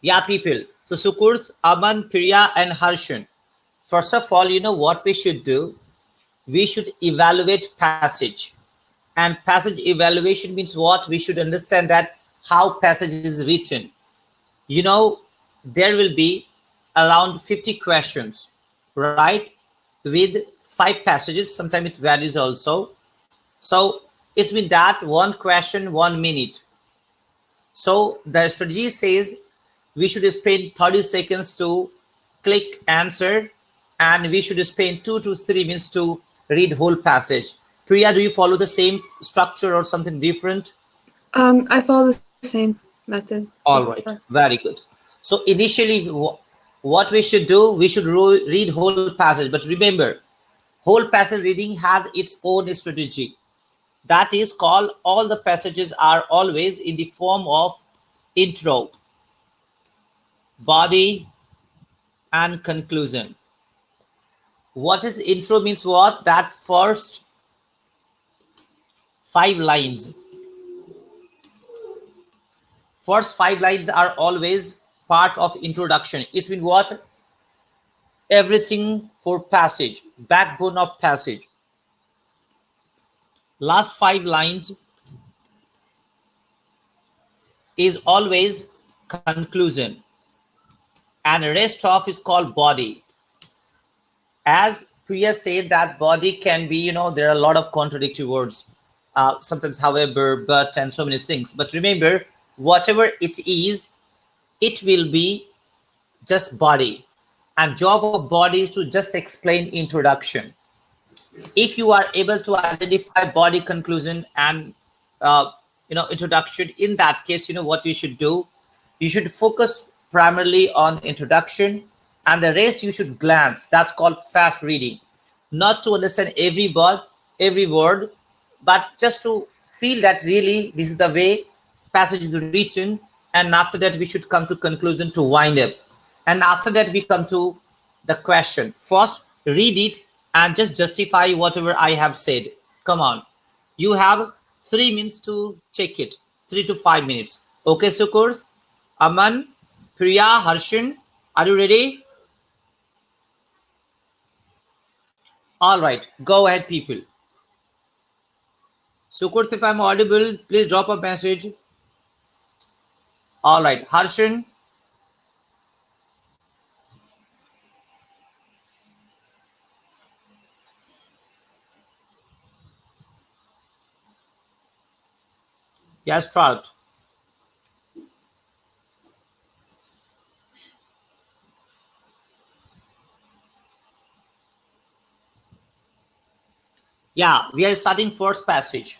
Yeah, people. So Sukurth, Aman, Priya, and Harshan. First of all, you know what we should do? We should evaluate passage. And passage evaluation means what? We should understand that how passage is written. You know, there will be around 50 questions, right? With 5 passages. Sometimes it varies also. So it's been that one question, 1 minute. So the strategy says we should spend 30 seconds to click answer, and we should spend 2 to 3 minutes to read whole passage. Priya, do you follow the same structure or something different? I follow the same method so All far. right, very good. So initially, what we should do, we should read whole passage. But remember, whole passage reading has its own strategy. That is called all the passages are always in the form of intro, body, and conclusion. What is intro means what? That first 5 lines. First 5 lines are always part of introduction. It's been what? Everything for passage, backbone of passage. Last 5 lines is always conclusion, and rest of is called body. As Priya said, that body can be, you know, there are a lot of contradictory words, sometimes however, but, and so many things. But remember, whatever it is, it will be just body, and job of body is to just explain introduction. If you are able to identify body, conclusion, and introduction, in that case, you know what you should do. You should focus primarily on introduction, and the rest you should glance. That's called fast reading. Not to understand every word, but just to feel that really this is the way passage is written. And after that we should come to conclusion to wind up, and after that we come to the question. First, read it and just justify whatever I have said. Come on. You have 3 minutes to check it. 3 to 5 minutes. Okay, Sukurs, Aman, Priya, Harshan, are you ready? All right, go ahead, people. Sukurs, if I'm audible, please drop a message. All right, Harshan. Yes, start. Yeah, we are starting first passage.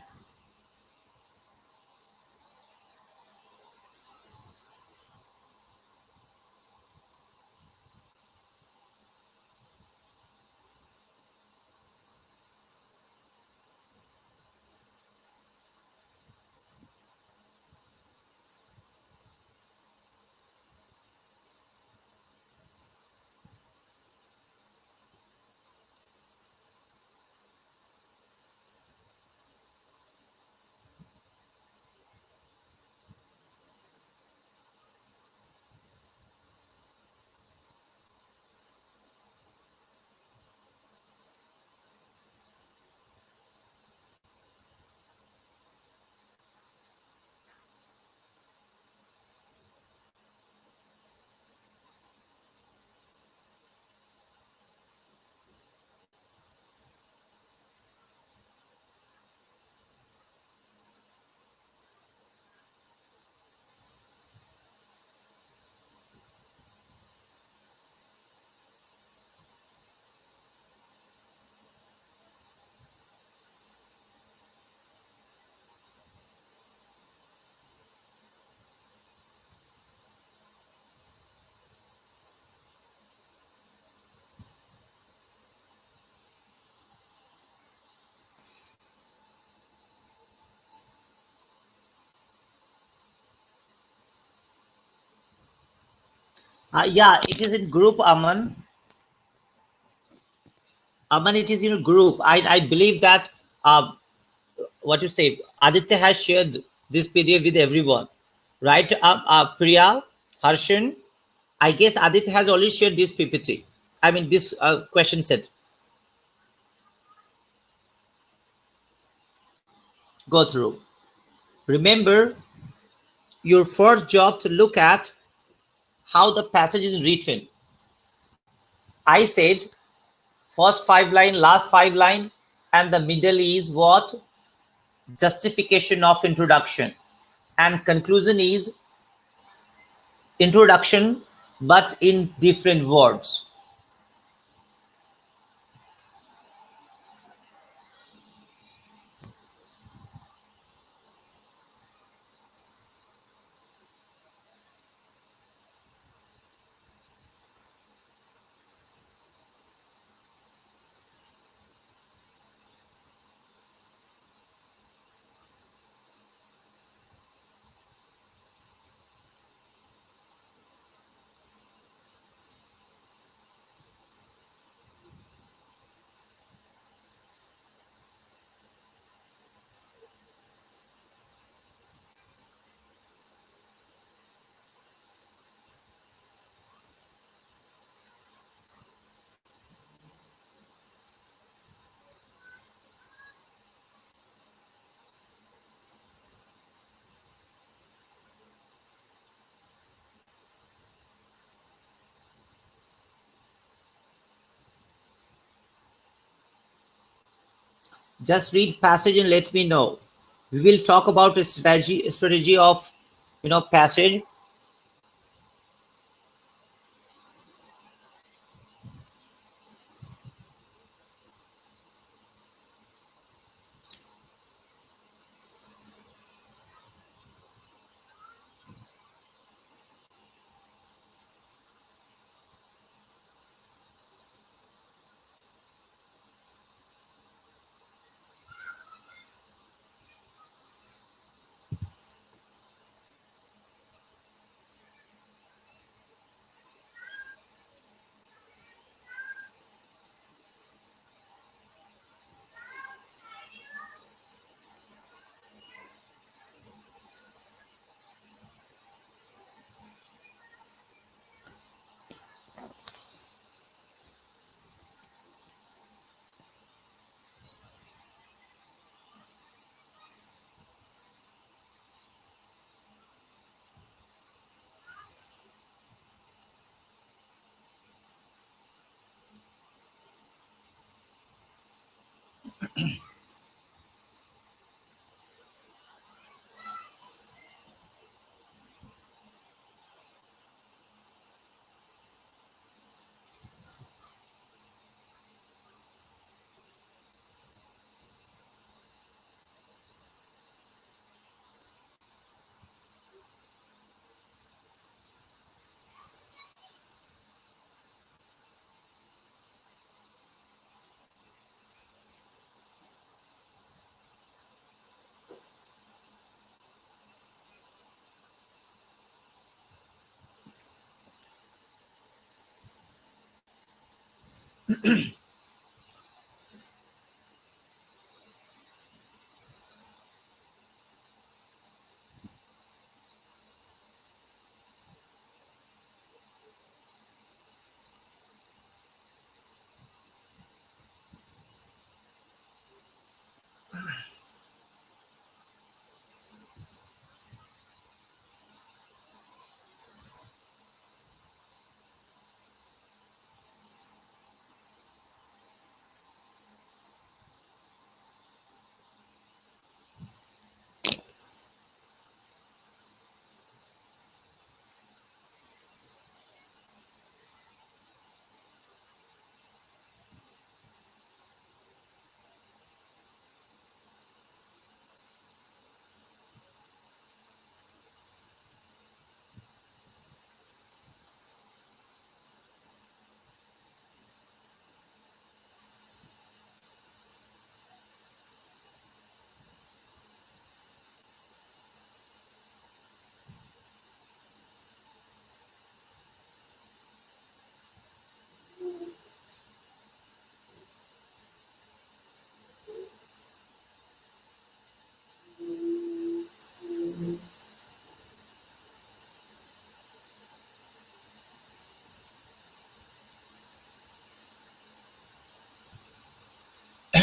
Yeah, it is in group, Aman. Aman, it is in a group. I believe that what you say, Aditya has shared this PDF with everyone, right? Priya, Harshan, I guess Adit has already shared this PPT. I mean, this question set. Go through. Remember, your first job to look at how the passage is written. I said first 5 line, last 5 line, and the middle is what? Justification of introduction. And conclusion is introduction, but in different words. Just read passage and let me know. We will talk about a strategy of passage.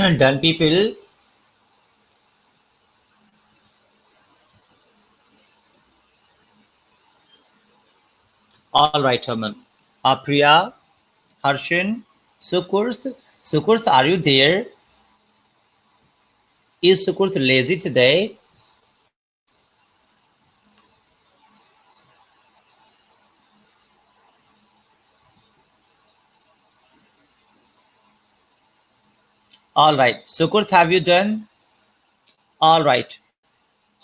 Done, people. All right, Aman. Priya, Harshan, Sukurth. Sukurth, are you there? Is Sukurth lazy today? All right. Sukurth, have you done? All right.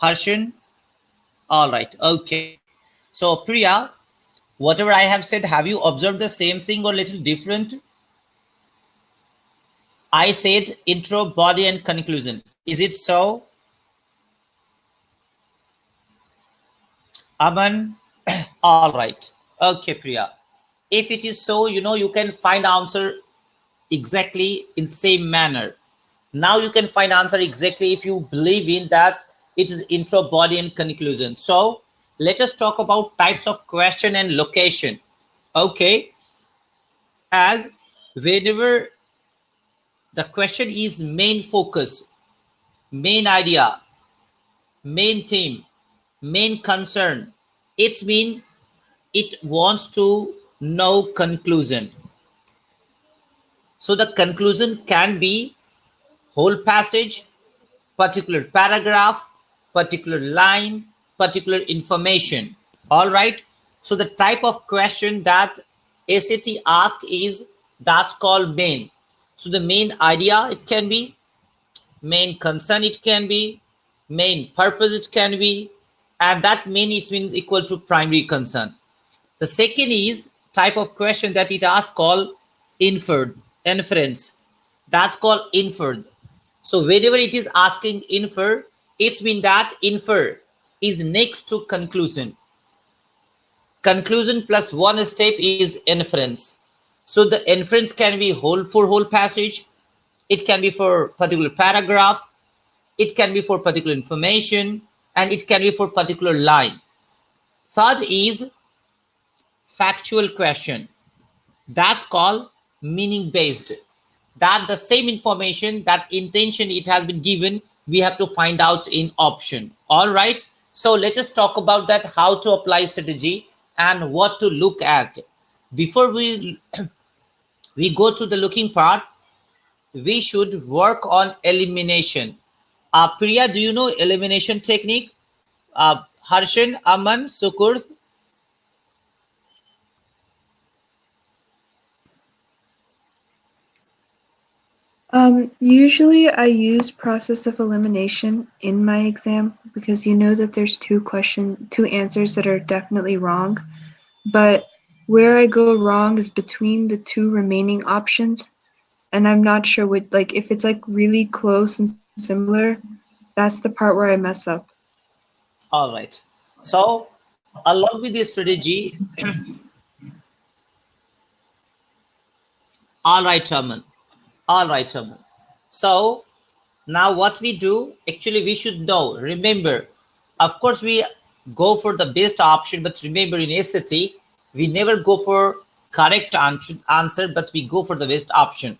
Harshan? All right. Okay. So, Priya, whatever I have said, have you observed the same thing or little different? I said intro, body, and conclusion. Is it so? Aman? All right. Okay, Priya. If it is so, you can find answer exactly in same manner. Now you can find answer exactly if you believe in that it is intro, body, and conclusion. So let us talk about types of question and location. Okay, as whenever the question is main focus, main idea, main theme, main concern, it means it wants to know conclusion. So the conclusion can be whole passage, particular paragraph, particular line, particular information. All right. So the type of question that SAT asks is that's called main. So the main idea, it can be main concern, it can be main purpose, it can be, and that main is means equal to primary concern. The second is type of question that it asks called inferred inference. That's called inferred. So whenever it is asking infer, it's mean that infer is next to conclusion. Conclusion plus one step is inference. So the inference can be whole for whole passage. It can be for particular paragraph. It can be for particular information, and it can be for particular line. Third is factual question. That's called meaning based. That the same information, that intention it has been given, we have to find out in option. All right. So let us talk about that, how to apply strategy and what to look at. Before we we go to the looking part, we should work on elimination. Priya, do you know elimination technique? Harshan, Aman, Sukurth? Usually I use process of elimination in my exam because you know that there's two answers that are definitely wrong, but where I go wrong is between the two remaining options, and I'm not sure what, like, if it's like really close and similar, that's the part where I mess up. All right. So along with this strategy, all right, Aman. All right, Aman. So now what we do, actually we should know, remember, of course we go for the best option, but remember in SAT, we never go for correct answer, but we go for the best option.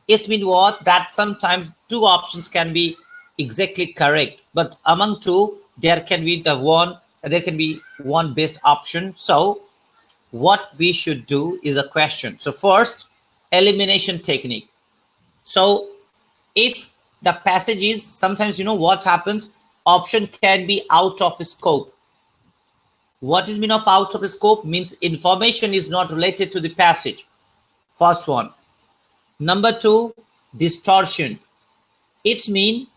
It means what? That sometimes two options can be exactly correct, but among two, there can be one best option. So what we should do is a question. So first, elimination technique. So if the passage is, sometimes what happens, option can be out of scope. What is mean of out of scope? Means information is not related to the passage. First one. Number two, distortion. It's mean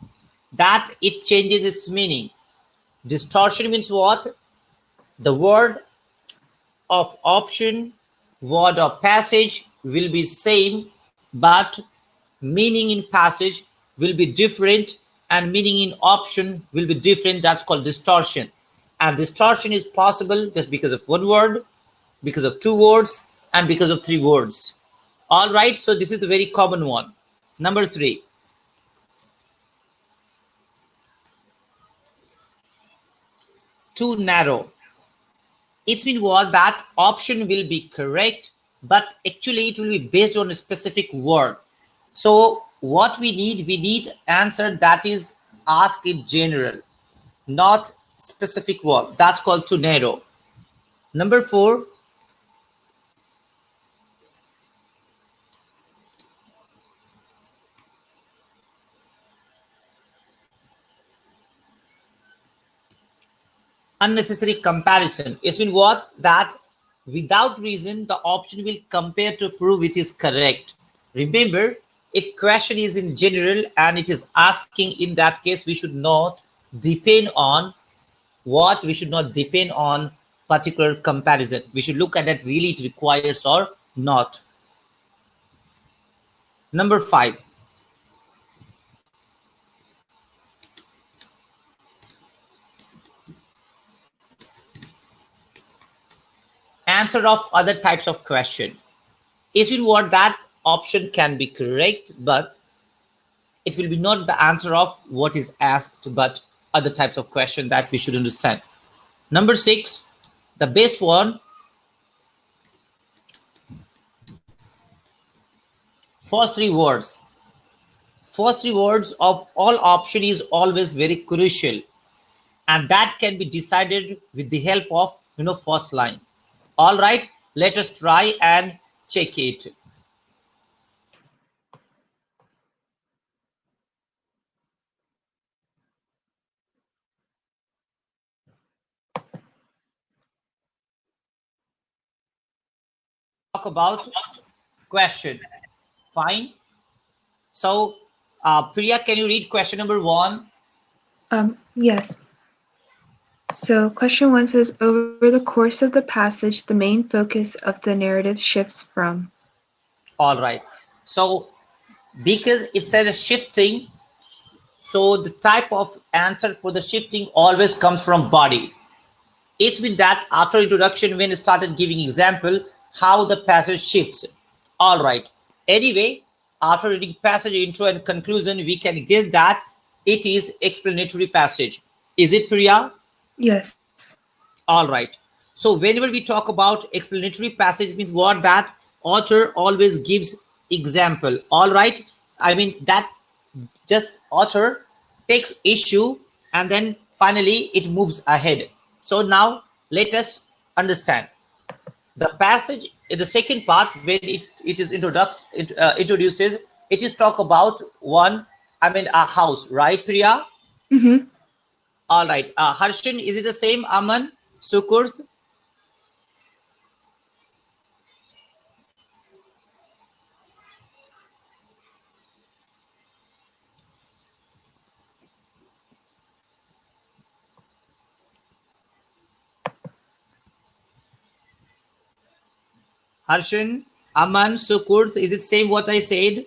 that it changes its meaning. Distortion means what? The word of option, word of passage will be same, but meaning in passage will be different and meaning in option will be different. That's called distortion. And distortion is possible just because of one word, because of two words, and because of three words. All right, so this is a very common one. Number three, too narrow. It means what? That option will be correct, but actually it will be based on a specific word. So what we need answer that is asked in general, not specific one. That's called too narrow. Number 4, unnecessary comparison. It's been what? That without reason, the option will compare to prove it is correct. Remember, if question is in general and it is asking, in that case, we should not depend on what? We should not depend on particular comparison. We should look at that really it requires or not. Number 5, answer of other types of question. Is it what? That option can be correct, but it will be not the answer of what is asked, but other types of question that we should understand. Number 6, the best one, first 3 words. First 3 words of all option is always very crucial, and that can be decided with the help of first line. All right, let us try and check it. Talk about question. Fine. So Priya, can you read question number 1? Yes. So question 1 says, over the course of the passage, the main focus of the narrative shifts from. All right. So because it said a shifting, so the type of answer for the shifting always comes from body. It's been that after introduction, when it started giving example how the passage shifts. All right. Anyway, after reading passage intro and conclusion, we can guess that it is explanatory passage. Is it, Priya? Yes. All right. So whenever we talk about explanatory passage, means what? That author always gives example. All right. I mean that just author takes issue and then finally it moves ahead. So now let us understand the passage in the second part. When it is introduces, it is talk about one, I mean a house, right, Priya? Mm-hmm. All right. Harshan, is it the same? Aman, Sukurth? Harshan, Aman, Sukurth, is it same what I said?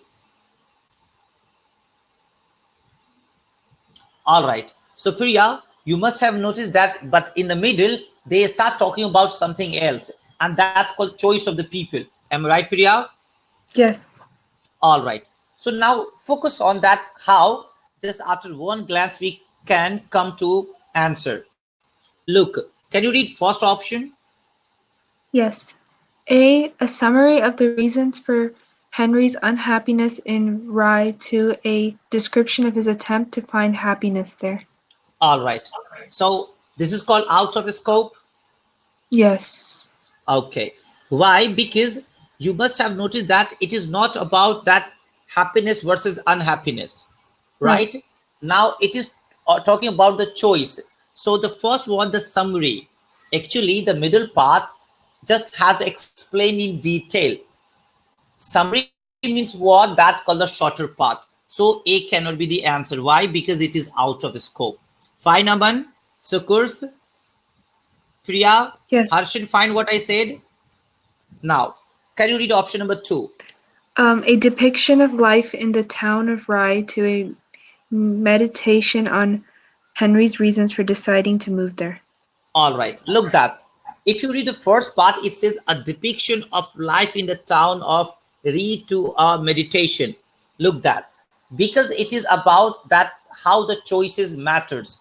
All right. So Priya, you must have noticed that, but in the middle, they start talking about something else. And that's called choice of the people. Am I right, Priya? Yes. All right. So now focus on that, how just after one glance we can come to answer. Look, can you read first option? Yes. A summary of the reasons for Henry's unhappiness in Rye to a description of his attempt to find happiness there. All right. So this is called out of scope. Yes. Okay. Why? Because you must have noticed that it is not about that happiness versus unhappiness, Right. right? Now it is talking about the choice. So the first one, the summary. Actually, the middle part just has explained in detail. Summary means what? That called the shorter part. So A cannot be the answer. Why? Because it is out of scope. Fine, Aman, Sukurth, Priya, Yes. Harshan, find what I said. Now, can you read option number 2? A depiction of life in the town of Rye to a meditation on Henry's reasons for deciding to move there. All right, look that. If you read the first part, it says a depiction of life in the town of Re to a meditation. Look that. Because it is about that how the choices matters.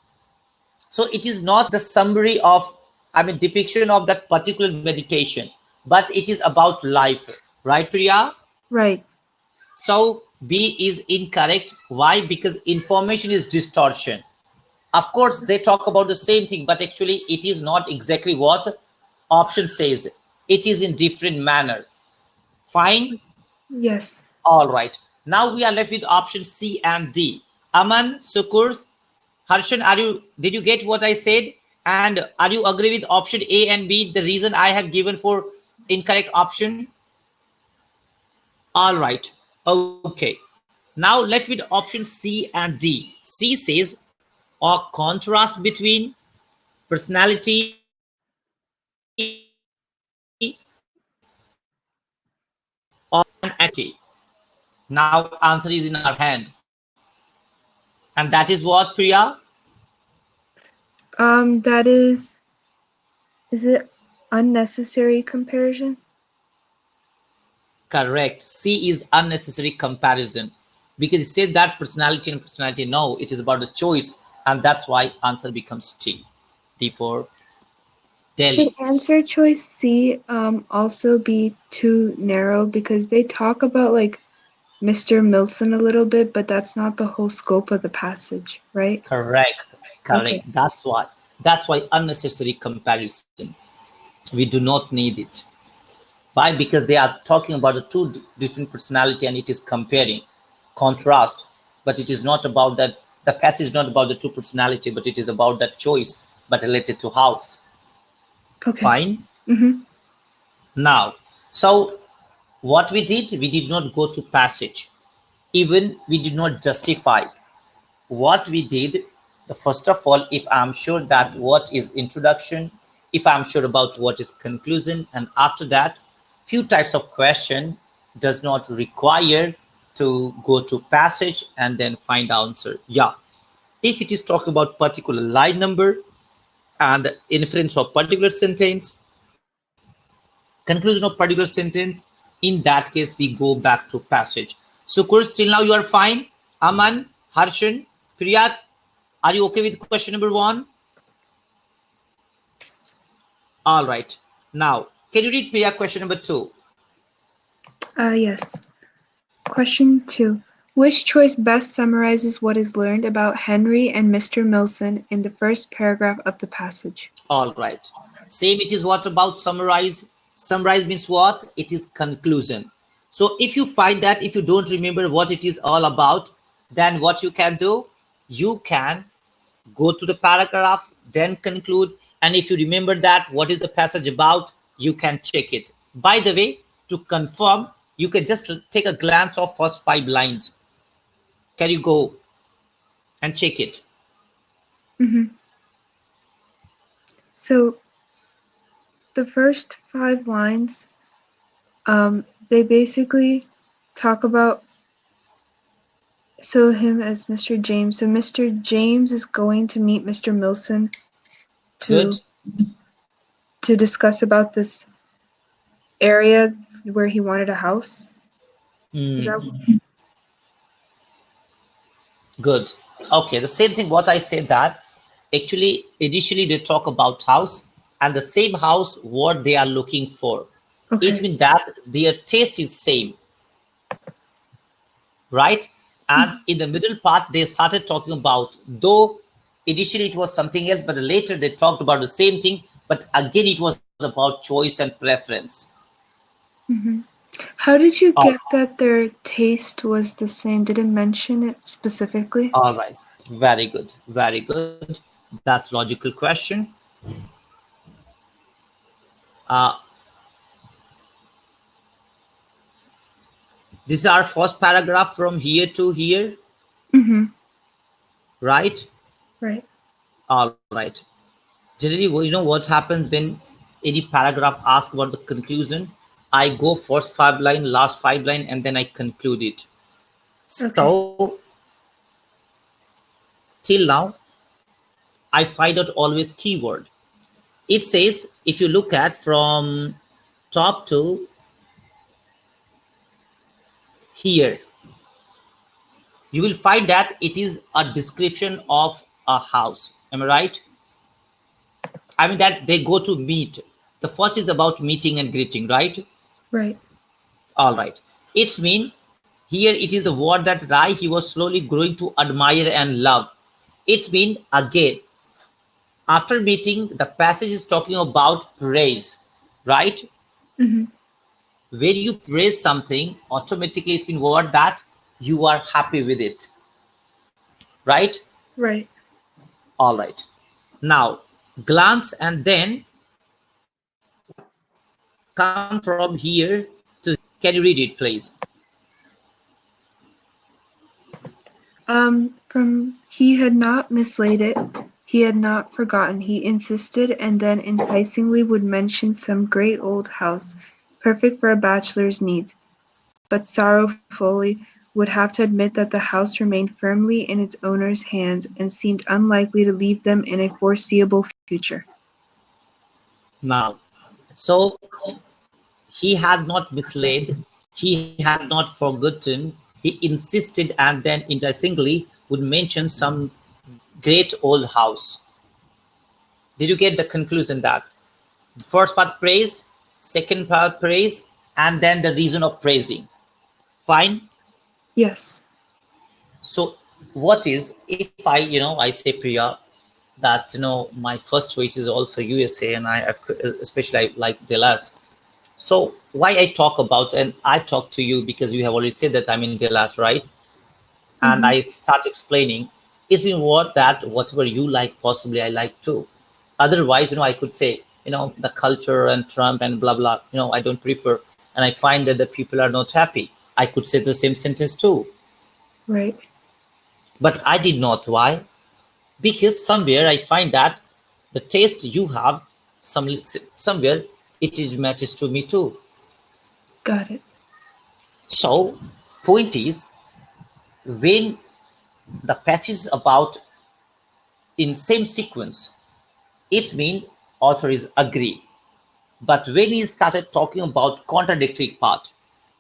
So it is not the summary of, I mean, depiction of that particular meditation, but it is about life, right, Priya? Right. So B is incorrect. Why? Because information is distortion. Of course, they talk about the same thing, but actually it is not exactly what option says. It is in different manner. Fine? Yes. All right. Now we are left with option C and D. Aman, Sukurs, Harshan, did you get what I said? And are you agree with option A and B, the reason I have given for incorrect option? All right. Okay. Now left with option C and D. C says a contrast between personality or activity. Now answer is in our hand. And that is what, Priya? That is it unnecessary comparison? Correct. C is unnecessary comparison because it says that personality and personality. No, it is about the choice, and that's why answer becomes T. D for Could Delhi. answer choice C also be too narrow because they talk about like Mr. Milson a little bit, but that's not the whole scope of the passage, right? Correct. Okay. Correct. That's why. That's why unnecessary comparison. We do not need it. Why? Because they are talking about the two different personality, and it is comparing, contrast. But it is not about that. The passage is not about the two personality, but it is about that choice, but related to house. Okay. Fine. Mm-hmm. Now, so what we did not go to passage. Even we did not justify. What we did, the first of all, if I'm sure that what is introduction, if I'm sure about what is conclusion, and after that, few types of question does not require to go to passage and then find answer. Yeah, if it is talking about particular line number and inference of particular sentence, conclusion of particular sentence, in that case we go back to passage. So Kurs, till now you are fine. Aman, Harshan, Priyat, are you okay with question number 1? All right. Now, can you read Priya question number 2? Yes. Question 2. Which choice best summarizes what is learned about Henry and Mr. Milson in the first paragraph of the passage? All right. Same, it is what about summarize? Summarize means what? It is conclusion. So if you find that, if you don't remember what it is all about, then what you can do, you can go to the paragraph, then conclude. And if you remember that, what is the passage about, you can check it. By the way, to confirm, you can just take a glance of first 5 lines. Can you go and check it? Mm-hmm. So the first 5 lines, they basically talk about him as Mr. James. So Mr. James is going to meet Mr. Milson to Good. discuss about this area where he wanted a house. Is Hmm. that Good. Okay, the same thing what I said that actually initially they talk about house and the same house what they are looking for. It okay? means that their taste is same, right? And in the middle part they started talking about, though initially it was something else, but later they talked about the same thing, but again it was about choice and preference. Mm-hmm. How did you Oh, get that their taste was the same? Did it mention it specifically? all right. Very good. Very good. That's logical question. Uh, this is our first paragraph from here to here, Mm-hmm. right? Right. All right. Generally, you know what happens when any paragraph asks about the conclusion? I go first 5 line, last 5 line, and then I conclude it. Okay. So till now, I find out always keyword. It says if you look at from top to here, you will find that it is a description of a house. Am I right? I mean that they go to meet. The first is about meeting and greeting, right? Right. All right. It's mean Here it is the word that Rai he was slowly growing to admire and love. It's been again. After meeting, the passage is talking about praise, right? Mm-hmm. When you praise something, automatically it's been word that you are happy with it, right? Right. All right. Now, glance and then come from here to here. Can you read it, please? From he had not mislaid it, he had not forgotten, he insisted, and then enticingly would mention some great old house, perfect for a bachelor's needs, but sorrowfully would have to admit that the house remained firmly in its owner's hands and seemed unlikely to leave them in a foreseeable future. Now, so he had not misled, he had not forgotten, he insisted and then enticingly would mention some great old house. Did you get the conclusion that first part praise, second part praise, and then the reason of praising? Fine. Yes. So what is if I say Priya that my first choice is also USA and especially I like Dallas. So why I talk about and I talk to you because you have already said that I'm in Dallas, right? And Mm-hmm. I start explaining. It's been what that whatever you like, possibly I like too. Otherwise, I could say, the culture and Trump and blah blah. I don't prefer, and I find that the people are not happy. I could say the same sentence too, Right. but I did not. Why? Because somewhere I find that the taste you have, somewhere it is matches to me too. Got it. So, point is when the passage about in same sequence, it means author is agree. But when he started talking about contradictory part,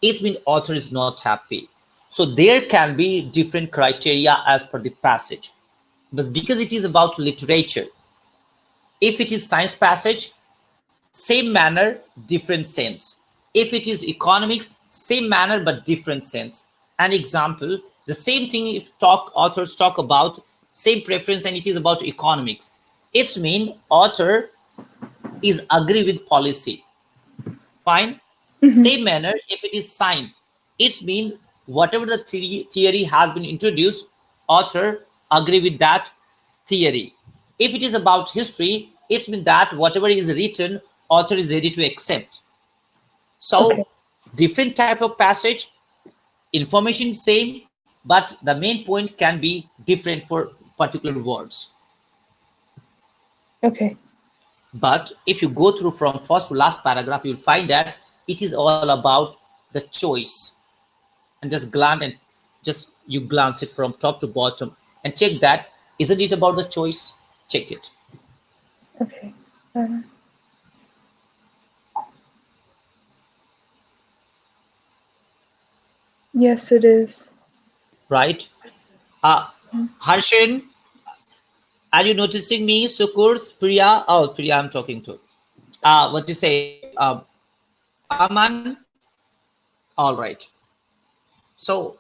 it means author is not happy. So there can be different criteria as per the passage. But because it is about literature, if it is science passage, same manner, different sense. If it is economics, same manner but different sense. An example, the same thing if authors talk about same preference and it is about economics. It means author is agree with policy. Fine. Mm-hmm. Same manner if it is science. It means whatever the theory has been introduced, author agree with that theory. If it is about history, it means that whatever is written, author is ready to accept. Okay. So different type of passage, information same, but the main point can be different for particular words. Okay. But if you go through from first to last paragraph, you'll find that it is all about the choice. And just you glance it from top to bottom and check that isn't it about the choice? Check it. Okay. Uh, yes, it is. Right. Harshin, are you noticing me? Sukur, Priya? Oh, Priya, I'm talking to. What do you say? Aman? All right. So,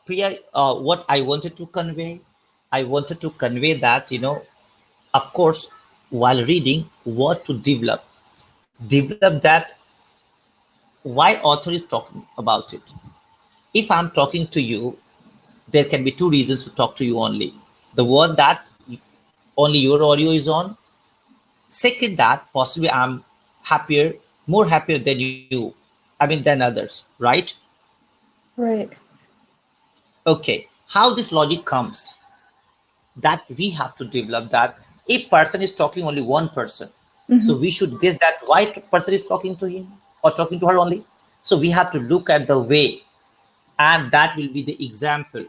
Priya, what I wanted to convey, I wanted to convey that, of course, while reading, what to develop that, why author is talking about it. If I'm talking to you, there can be two reasons to talk to you only. The one that only your audio is on. Second, that possibly I'm happier, more happier than you. Than others, right? Right. Okay. How this logic comes? That we have to develop that a person is talking only one person. Mm-hmm. So we should guess that why person is talking to him or talking to her only. So we have to look at the way, and that will be the example,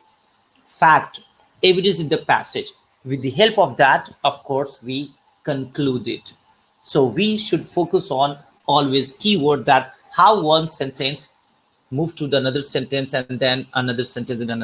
fact, evidence in the passage. With the help of that, of course, we conclude it. So we should focus on always keyword that how one sentence move to the another sentence and then another sentence in another